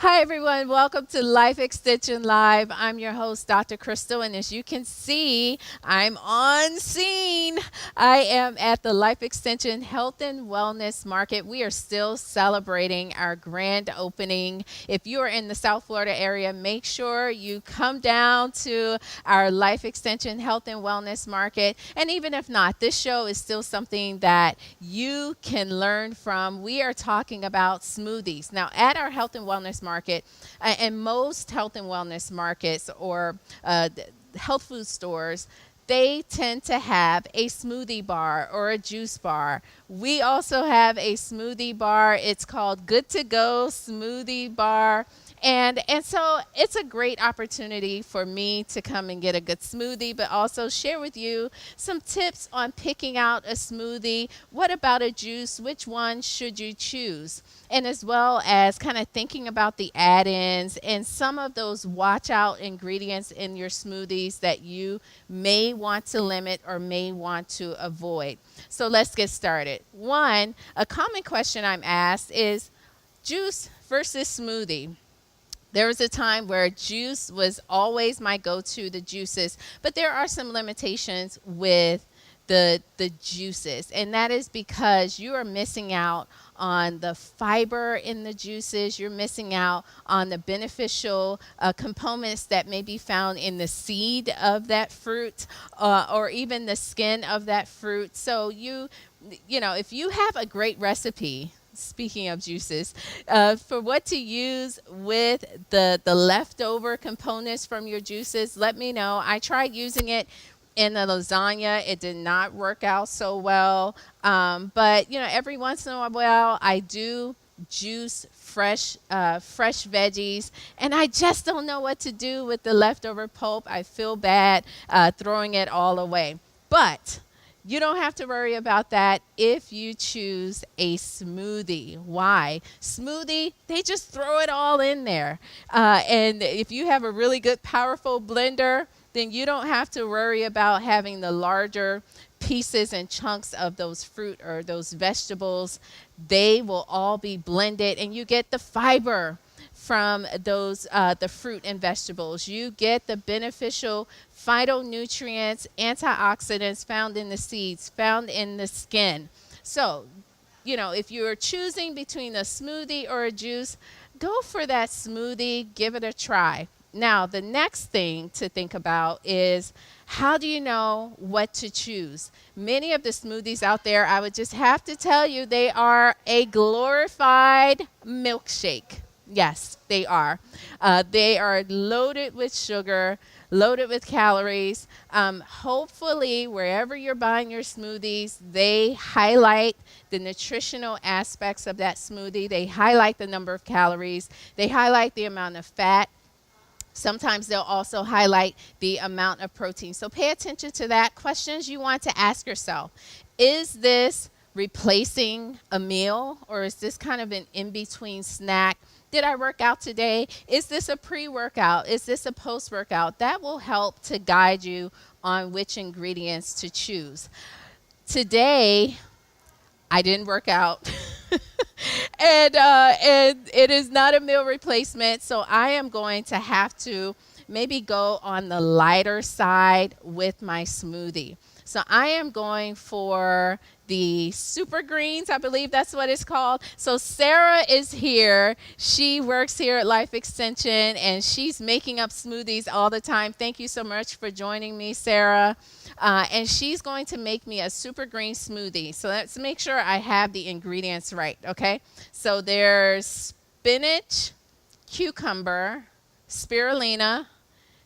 Hi, everyone. Welcome to Life Extension Live. I'm your host, Dr. Crystal, and as you can see, I'm on scene. I am at the Life Extension Health and Wellness Market. We are still celebrating our grand opening. If you are in the South Florida area, make sure you come down to our Life Extension Health and Wellness Market. And even if not, this show is still something that you can learn from. We are talking about smoothies. Now, at our Health and Wellness Market, and most health and wellness markets or health food stores, they tend to have a smoothie bar or a juice bar. We also have a smoothie bar. It's called Good to Go Smoothie Bar. And so it's a great opportunity for me to come and get a good smoothie, but also share with you some tips on picking out a smoothie. What about a juice? Which one should you choose? And as well as kind of thinking about the add-ins and some of those watch out ingredients in your smoothies that you may want to limit or may want to avoid. So let's get started. One, a common question I'm asked is juice versus smoothie. There was a time where juice was always my go-to, the juices, but there are some limitations with the juices, and that is because you are missing out on the fiber in the juices. You're missing out on the beneficial components that may be found in the seed of that fruit or even the skin of that fruit. So you know, if you have a great recipe, speaking of juices, for what to use with the leftover components from your juices, let me know. I tried using it in the lasagna. It did not work out so well. But, you know, every once in a while, I do juice fresh veggies, and I just don't know what to do with the leftover pulp. I feel bad throwing it all away. But you don't have to worry about that if you choose a smoothie. Why? Smoothie, they just throw it all in there. And if you have a really good, powerful blender, then you don't have to worry about having the larger pieces and chunks of those fruit or those vegetables. They will all be blended, and you get the fiber from those the fruit and vegetables. You get the beneficial phytonutrients, antioxidants found in the seeds, found in the skin. So, you know, if you're choosing between a smoothie or a juice, go for that smoothie, give it a try. Now, the next thing to think about is how do you know what to choose? Many of the smoothies out there, I would just have to tell you, they are a glorified milkshake. Yes, they are. They are loaded with sugar, loaded with calories. Hopefully, wherever you're buying your smoothies, they highlight the nutritional aspects of that smoothie. They highlight the number of calories. They highlight the amount of fat. Sometimes they'll also highlight the amount of protein. So pay attention to that. Questions you want to ask yourself. Is this replacing a meal, or is this kind of an in-between snack? Did I work out today? Is this a pre-workout? Is this a post-workout? That will help to guide you on which ingredients to choose. Today, I didn't work out. And it is not a meal replacement, so I am going to have to maybe go on the lighter side with my smoothie. So I am going for the super greens, I believe that's what it's called. So Sarah is here. She works here at Life Extension, and she's making up smoothies all the time. Thank you so much for joining me, Sarah. And she's going to make me a super green smoothie. So let's make sure I have the ingredients right, okay? So there's spinach, cucumber, spirulina,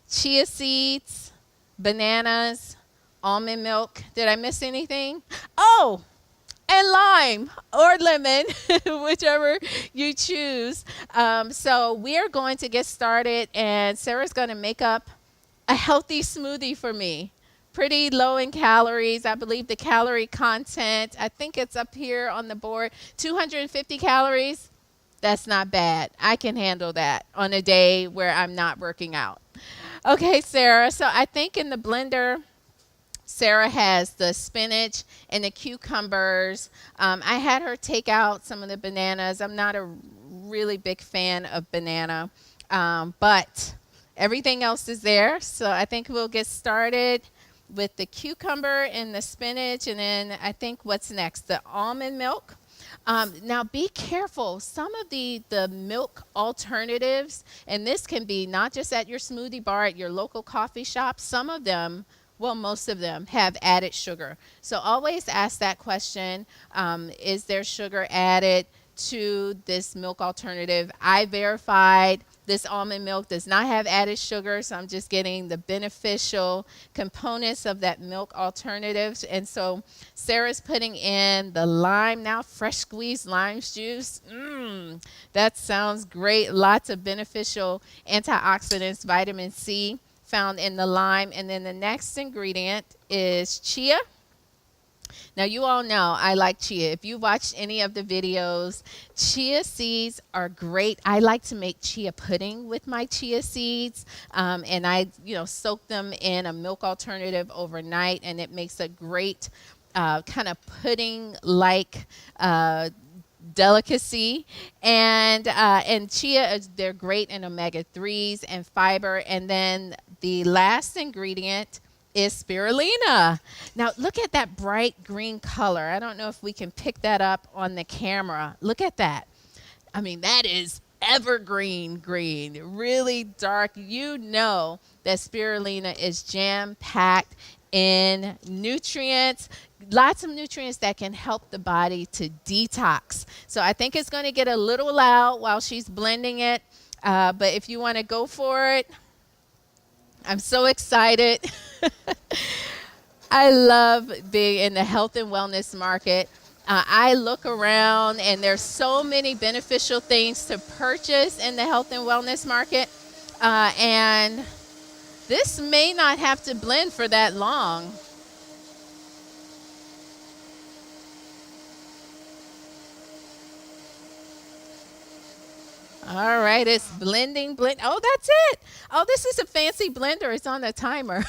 chia seeds, bananas, almond milk. Did I miss anything? Oh, and lime or lemon, whichever you choose. So we are going to get started, and Sarah's going to make up a healthy smoothie for me. Pretty low in calories. I believe the calorie content, I think it's up here on the board, 250 calories. That's not bad. I can handle that on a day where I'm not working out. Okay, Sarah. So I think in the blender, Sarah has the spinach and the cucumbers. I had her take out some of the bananas. I'm not a really big fan of banana, but everything else is there. So I think we'll get started with the cucumber and the spinach, and then I think what's next, the almond milk. Now be careful. Some of the milk alternatives, and this can be not just at your smoothie bar, at your local coffee shop. Some of them, well, most of them have added sugar. So always ask that question: is there sugar added to this milk alternative? I verified this almond milk does not have added sugar, so I'm just getting the beneficial components of that milk alternative. And so Sarah's putting in the lime now, fresh squeezed lime juice. That sounds great. Lots of beneficial antioxidants, vitamin C found in the lime. And then the next ingredient is chia. Now, you all know I like chia. If you watched any of the videos, chia seeds are great. I like to make chia pudding with my chia seeds, and I, soak them in a milk alternative overnight, and it makes a great kind of pudding-like delicacy. And chia, they're great in omega-3s and fiber. And then the last ingredient is spirulina. Now look at that bright green color. I don't know if we can pick that up on the camera. Look at that. I mean, that is evergreen green, really dark. You know that spirulina is jam-packed in nutrients, lots of nutrients that can help the body to detox. So I think it's going to get a little loud while she's blending it, but if you want to go for it, I'm so excited. I love being in the health and wellness market. I look around and there's so many beneficial things to purchase in the health and wellness market. And this may not have to blend for that long. All right, it's blending. Oh, that's it. Oh, this is a fancy blender. It's on a timer.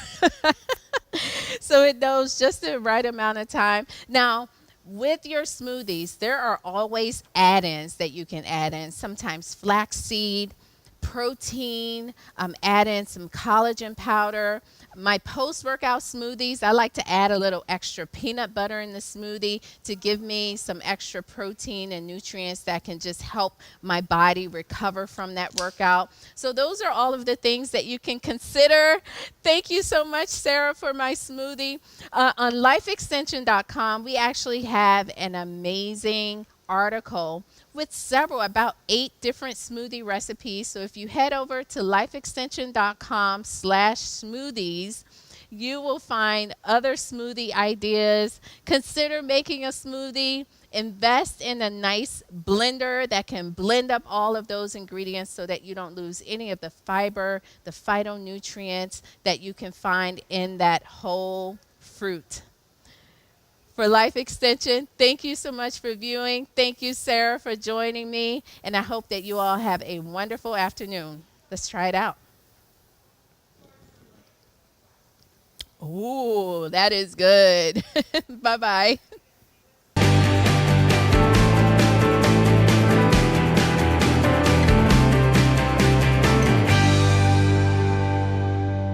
So it knows just the right amount of time. Now, with your smoothies, there are always add-ins that you can add in. Sometimes flaxseed, protein, add in some collagen powder. My post-workout smoothies, I like to add a little extra peanut butter in the smoothie to give me some extra protein and nutrients that can just help my body recover from that workout. So those are all of the things that you can consider. Thank you so much, Sarah, for my smoothie. On lifeextension.com, we actually have an amazing article with about 8 different smoothie recipes. So if you head over to lifeextension.com/smoothies, you will find other smoothie ideas. Consider making a smoothie. Invest in a nice blender that can blend up all of those ingredients so that you don't lose any of the fiber, the phytonutrients that you can find in that whole fruit. For Life Extension, thank you so much for viewing. Thank you, Sarah, for joining me. And I hope that you all have a wonderful afternoon. Let's try it out. Ooh, that is good. Bye-bye.